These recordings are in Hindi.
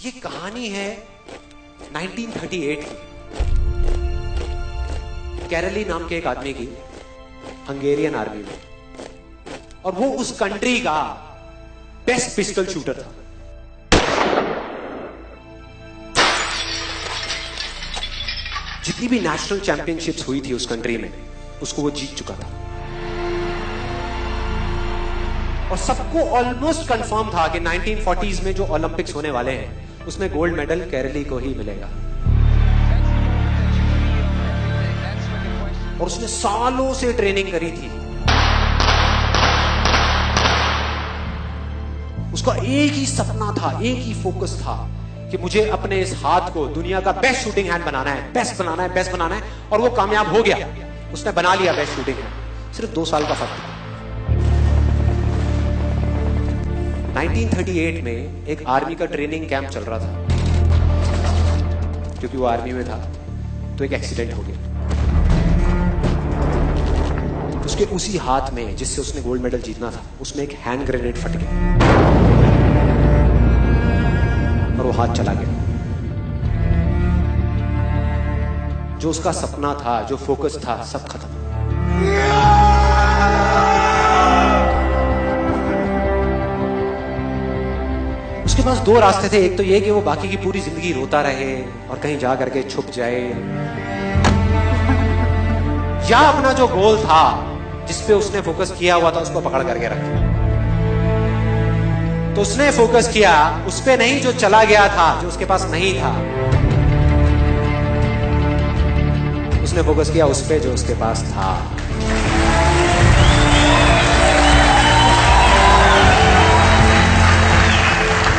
ये कहानी है 1938 की। कैरली नाम के एक आदमी की हंगेरियन आर्मी में, और वो उस कंट्री का बेस्ट पिस्टल शूटर था। जितनी भी नेशनल चैंपियनशिप्स हुई थी उस कंट्री में, उसको वो जीत चुका था। और सबको ऑलमोस्ट कंफर्म था कि 1940s में जो ओलंपिक्स होने वाले हैं उसमें गोल्ड मेडल केरली को ही मिलेगा। और उसने सालों से ट्रेनिंग करी थी। उसका एक ही सपना था, एक ही फोकस था कि मुझे अपने इस हाथ को दुनिया का बेस्ट शूटिंग हैंड बनाना है, बेस्ट बनाना है, बेस्ट बनाना है। और वो कामयाब हो गया, उसने बना लिया बेस्ट शूटिंग हैंड। सिर्फ 2 साल का फर्क था। 1938 में एक आर्मी का ट्रेनिंग कैंप चल रहा था। क्योंकि वो आर्मी में था तो एक एक्सीडेंट हो गया। उसके उसी हाथ में जिससे उसने गोल्ड मेडल जीतना था, उसमें एक हैंड ग्रेनेड फट गया और वो हाथ चला गया। जो उसका सपना था, जो फोकस था, सब खत्म। उसके पास 2 रास्ते थे। एक तो ये कि वो बाकी की पूरी जिंदगी रोता रहे और कहीं जा करके छुप जाए, या अपना जो गोल था जिस पे उसने फोकस किया हुआ था उसको पकड़ करके रखे। तो उसने फोकस किया उस पे नहीं जो चला गया था, जो उसके पास नहीं था। उसने फोकस किया उस पे जो उसके पास था।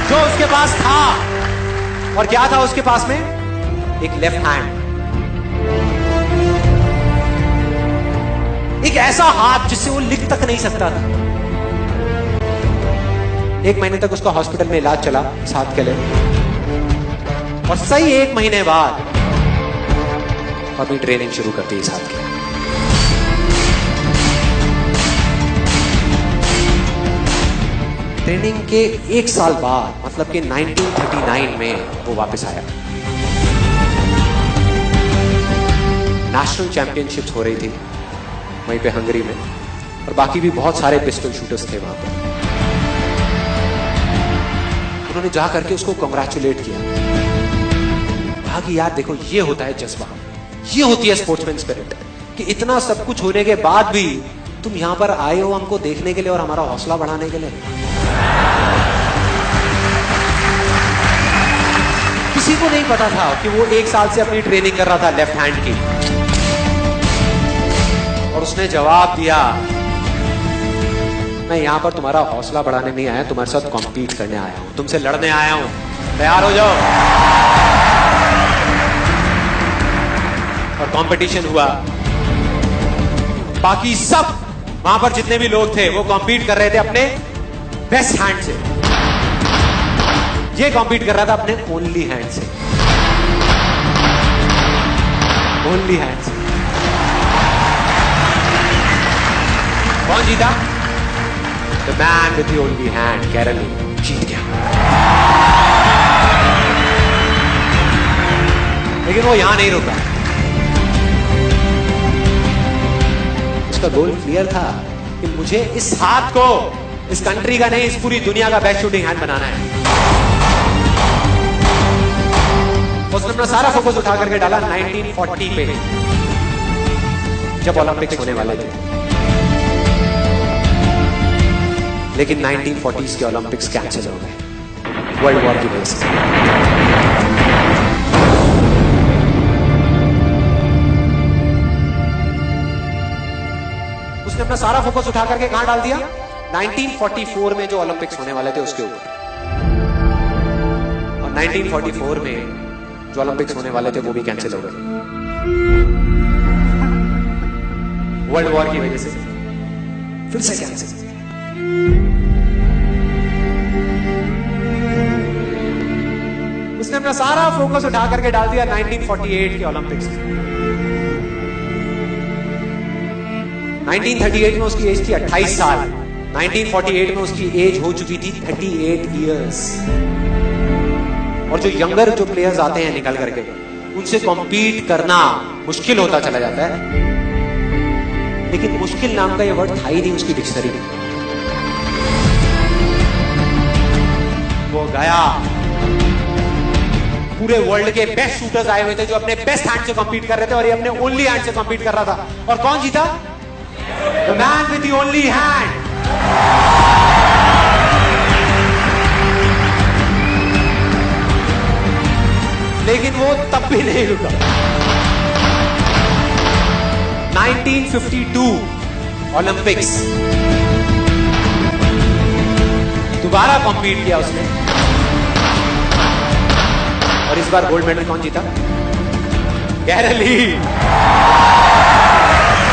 जो उसके पास था। और क्या था उसके पास में? एक लेफ्ट हैंड, एक ऐसा हाथ जिससे वो लिख तक नहीं सकता था। 1 महीने तक उसका हॉस्पिटल में इलाज चला इस हाथ के लिए, और सही 1 महीने बाद अपनी ट्रेनिंग शुरू कर दी इस हाथ की। ट्रेनिंग के 1 साल बाद, मतलब कि 1939 में वो वापस आया। नेशनल चैंपियनशिप्स हो रही थी वहीं पे हंगरी में, और बाकी भी बहुत सारे पिस्टल शूटर्स थे वहां पर। उन्होंने जा करके उसको कांग्रेचुलेट किया। कहा कि यार देखो, ये होता है जज्बा, ये होती है स्पोर्ट्समैन स्पिरिट, कि इतना सब कुछ होने के बाद भी तुम यहां पर आए हो हमको देखने के लिए और हमारा हौसला बढ़ाने के लिए। किसी को नहीं पता था कि वो 1 साल से अपनी ट्रेनिंग कर रहा था लेफ्ट हैंड की। और उसने जवाब दिया, मैं यहां पर तुम्हारा हौसला बढ़ाने नहीं आया, तुम्हारे साथ कॉम्पीट करने आया हूं, तुमसे लड़ने आया हूं, तैयार हो जाओ। और कंपटीशन हुआ। बाकी सब वहां पर जितने भी लोग थे वो कॉम्पीट कर रहे थे अपने बेस्ट हैंड से। ये कॉम्पीट कर रहा था अपने ओनली हैंड से। ओनली हैंड से। कौन जीता? The man with the only hand, केरली जीत गया। लेकिन वो यहां नहीं रुका। उसका गोल क्लियर था कि मुझे इस हाथ को, इस कंट्री का नहीं, इस पूरी दुनिया का बेस्ट शूटिंग हैंड बनाना है। उसने अपना सारा फोकस उठा करके डाला 1940 पे, जब ओलंपिक्स होने वाले थे। लेकिन 1940s के ओलंपिक्स कैंसिल हो गए वर्ल्ड वॉर की वजह से। उसने अपना सारा फोकस उठा करके कहां डाल दिया? 1944 में जो ओलंपिक्स होने वाले थे उसके ऊपर। और 1944 में जो ओलंपिक्स होने वाले थे वो भी कैंसिल हो गए वर्ल्ड वॉर की वजह से। फिर से कैंसिल। उसने अपना सारा फोकस उठा करके डाल दिया 1948 के ओलंपिक्स में। 1938 में उसकी एज थी 28 साल। 1948 में उसकी एज हो चुकी थी 38 इयर्स। और जो यंगर जो प्लेयर्स आते हैं निकल करके, उनसे कॉम्पीट करना मुश्किल होता चला जाता है। लेकिन मुश्किल नाम का ये वर्ड था ही नहीं उसकी डिक्शनरी में। वो गया, पूरे वर्ल्ड के बेस्ट शूटर्स आए हुए थे जो अपने बेस्ट हैंड से कॉम्पीट कर रहे थे, और ये अपने ओनली हैंड से कॉम्पीट कर रहा था। और कौन जीता? The man with the only hand. लेकिन वो तब भी नहीं रुका। 1952 ओलंपिक्स, दोबारा कॉम्पीट किया उसने, और इस बार गोल्ड मेडल कौन जीता? गैरल ली।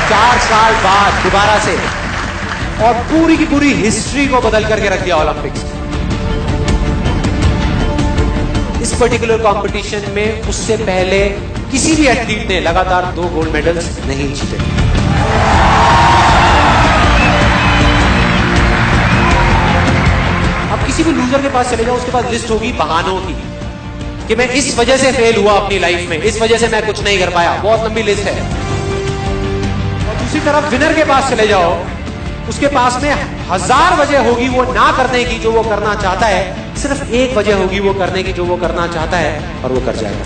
4 साल बाद दोबारा से, और पूरी की पूरी हिस्ट्री को बदल करके रख दिया ओलंपिक्स। इस पर्टिकुलर कंपटीशन में उससे पहले किसी भी एथलीट ने लगातार 2 गोल्ड मेडल्स नहीं जीते। अब किसी भी लूजर के पास चले जाओ, उसके पास लिस्ट होगी बहानों की कि मैं इस वजह से फेल हुआ अपनी लाइफ में, इस वजह से मैं कुछ नहीं कर पाया। बहुत लंबी लिस्ट है। और दूसरी तरफ विनर के पास चले जाओ, उसके पास में 1000 वजह होगी वो ना करने की जो वो करना चाहता है, सिर्फ एक वजह होगी वो करने की जो वो करना चाहता है, और वो कर जाएगा।